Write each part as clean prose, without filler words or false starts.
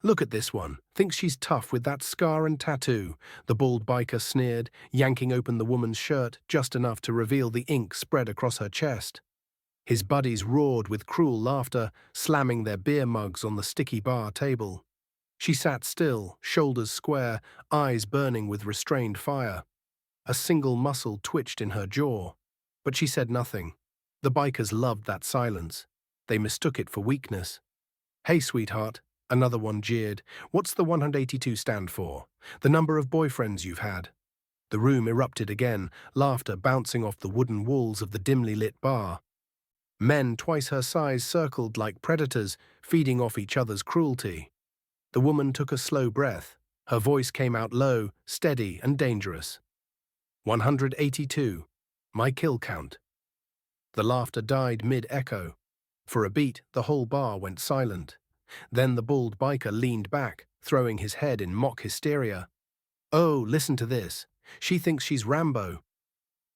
Look at this one. Thinks she's tough with that scar and tattoo. The bald biker sneered, yanking open the woman's shirt just enough to reveal the ink spread across her chest. His buddies roared with cruel laughter, slamming their beer mugs on the sticky bar table. She sat still, shoulders square, eyes burning with restrained fire. A single muscle twitched in her jaw. But she said nothing. The bikers loved that silence. They mistook it for weakness. "Hey, sweetheart," another one jeered. "What's the 182 stand for? The number of boyfriends you've had." The room erupted again, laughter bouncing off the wooden walls of the dimly lit bar. Men twice her size circled like predators, feeding off each other's cruelty. The woman took a slow breath. Her voice came out low, steady and dangerous. 182. My kill count. The laughter died mid-echo. For a beat, the whole bar went silent. Then the bald biker leaned back, throwing his head in mock hysteria. "Oh, listen to this. She thinks she's Rambo."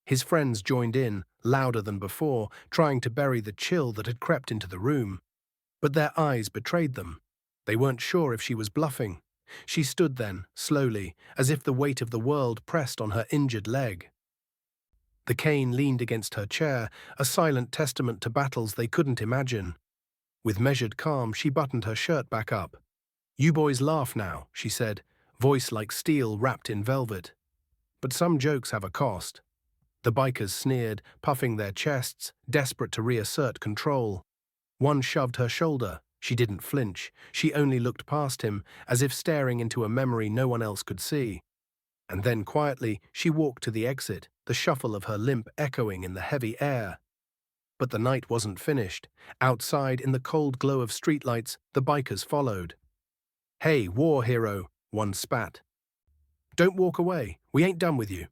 His friends joined in, louder than before, trying to bury the chill that had crept into the room. But their eyes betrayed them. They weren't sure if she was bluffing. She stood then, slowly, as if the weight of the world pressed on her injured leg. The cane leaned against her chair, a silent testament to battles they couldn't imagine. With measured calm, she buttoned her shirt back up. "You boys laugh now," she said, voice like steel wrapped in velvet. "But some jokes have a cost." The bikers sneered, puffing their chests, desperate to reassert control. One shoved her shoulder. She didn't flinch. She only looked past him, as if staring into a memory no one else could see. And then quietly, she walked to the exit, the shuffle of her limp echoing in the heavy air. But the night wasn't finished. Outside, in the cold glow of streetlights, the bikers followed. "Hey, war hero," one spat. "Don't walk away. We ain't done with you."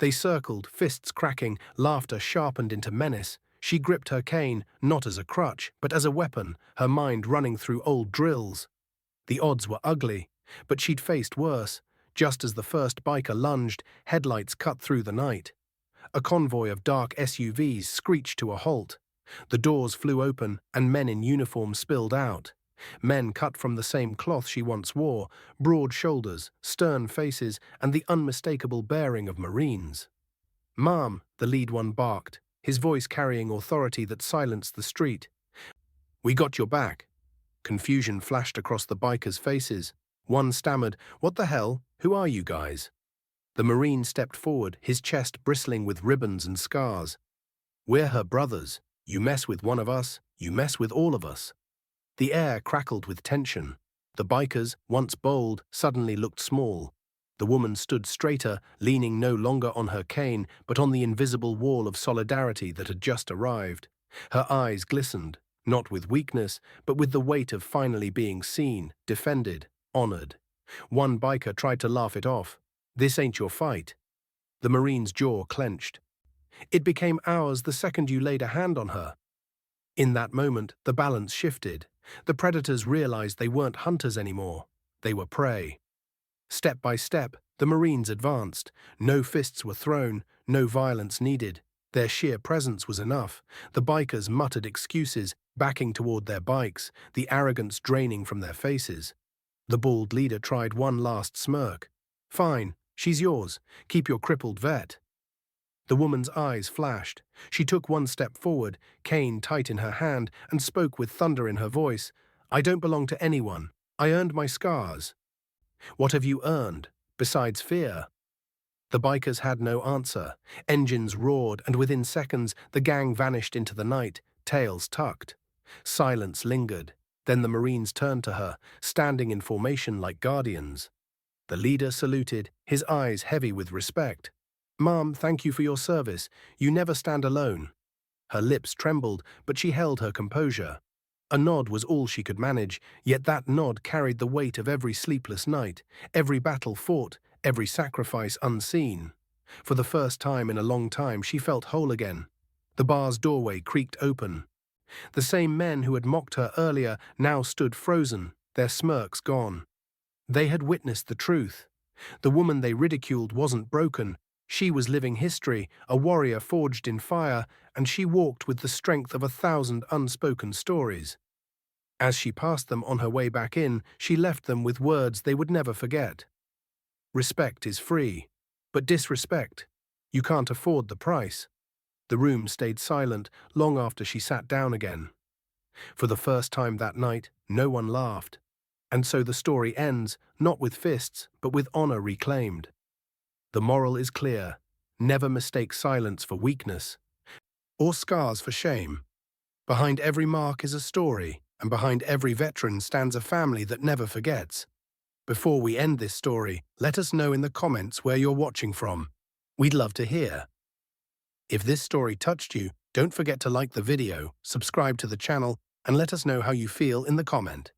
They circled, fists cracking, laughter sharpened into menace. She gripped her cane, not as a crutch, but as a weapon, her mind running through old drills. The odds were ugly, but she'd faced worse. Just as the first biker lunged, headlights cut through the night. A convoy of dark SUVs screeched to a halt. The doors flew open, and men in uniform spilled out. Men cut from the same cloth she once wore, broad shoulders, stern faces, and the unmistakable bearing of Marines. "Ma'am," the lead one barked, his voice carrying authority that silenced the street. "We got your back." Confusion flashed across the bikers' faces. One stammered, "What the hell? Who are you guys?" The Marine stepped forward, his chest bristling with ribbons and scars. "We're her brothers. You mess with one of us, you mess with all of us." The air crackled with tension. The bikers, once bold, suddenly looked small. The woman stood straighter, leaning no longer on her cane, but on the invisible wall of solidarity that had just arrived. Her eyes glistened, not with weakness, but with the weight of finally being seen, defended, honored. One biker tried to laugh it off. "This ain't your fight." The Marine's jaw clenched. "It became ours the second you laid a hand on her." In that moment, the balance shifted. The predators realized they weren't hunters anymore. They were prey. Step by step, the Marines advanced. No fists were thrown, no violence needed. Their sheer presence was enough. The bikers muttered excuses, backing toward their bikes, the arrogance draining from their faces. The bald leader tried one last smirk. "Fine, she's yours. Keep your crippled vet." The woman's eyes flashed. She took one step forward, cane tight in her hand, and spoke with thunder in her voice. "I don't belong to anyone. I earned my scars." "What have you earned, besides fear?" The bikers had no answer. Engines roared, and within seconds, the gang vanished into the night, tails tucked. Silence lingered. Then the Marines turned to her, standing in formation like guardians. The leader saluted, his eyes heavy with respect. "Ma'am, thank you for your service. You never stand alone." Her lips trembled, but she held her composure. A nod was all she could manage, yet that nod carried the weight of every sleepless night, every battle fought, every sacrifice unseen. For the first time in a long time, she felt whole again. The bar's doorway creaked open. The same men who had mocked her earlier now stood frozen, their smirks gone. They had witnessed the truth. The woman they ridiculed wasn't broken. She was living history, a warrior forged in fire, and she walked with the strength of 1,000 unspoken stories. As she passed them on her way back in, she left them with words they would never forget. Respect is free, but disrespect, you can't afford the price. The room stayed silent long after she sat down again. For the first time that night, no one laughed. And so the story ends, not with fists, but with honor reclaimed. The moral is clear: never mistake silence for weakness, or scars for shame. Behind every mark is a story, and behind every veteran stands a family that never forgets. Before we end this story, let us know in the comments where you're watching from. We'd love to hear. If this story touched you, don't forget to like the video, subscribe to the channel, and let us know how you feel in the comment.